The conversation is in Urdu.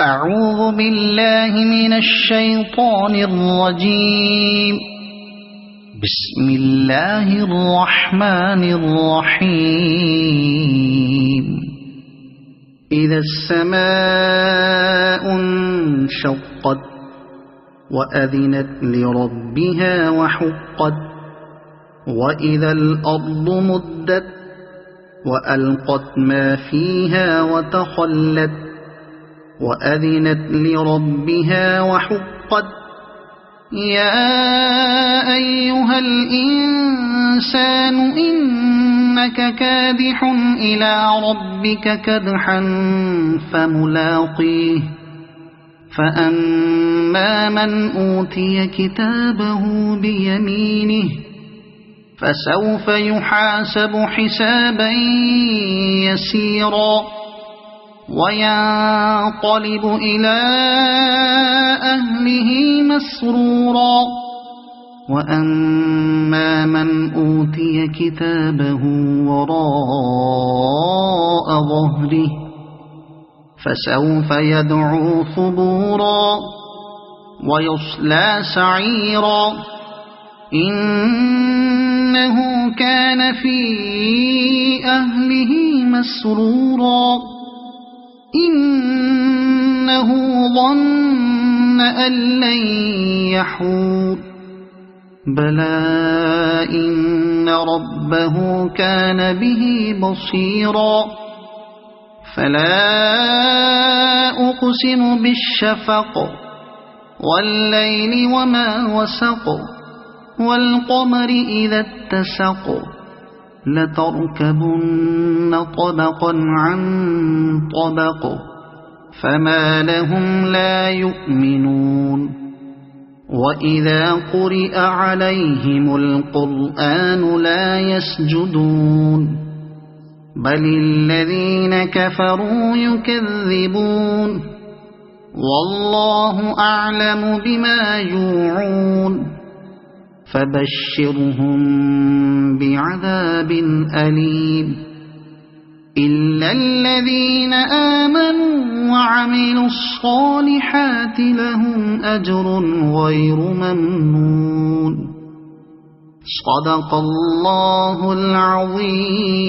أعوذ بالله من الشيطان الرجيم. بسم الله الرحمن الرحيم. إذا السماء انشقت وأذنت لربها وحقت وإذا الأرض مدت وألقت ما فيها وتخلت وأذنت لربها وحقت. يا أيها الإنسان إنك كادح إلى ربك كدحا فملاقيه. فأما من أوتي كتابه بيمينه فسوف يحاسب حسابا يسيرا وينقلب إلى أهله مسرورا. وأما من أوتي كتابه وراء ظهره فسوف يدعو ثبورا ويصلى سعيرا. إنه كان في أهله مسرورا. إنه ظن أن لن يحور. بلى إن ربه كان به بصيرا. فلا أقسم بالشفق والليل وما وسق والقمر إذا اتسق لتركبن طبقا عن طبق فما لهم لا يؤمنون. وإذا قرئ عليهم القرآن لا يسجدون بل الذين كفروا يكذبون. والله أعلم بما يوعون فبشرهم بعذاب أليم. إلا الذين آمنوا وعملوا الصالحات لهم أجر غير ممنون. صدق الله العظيم.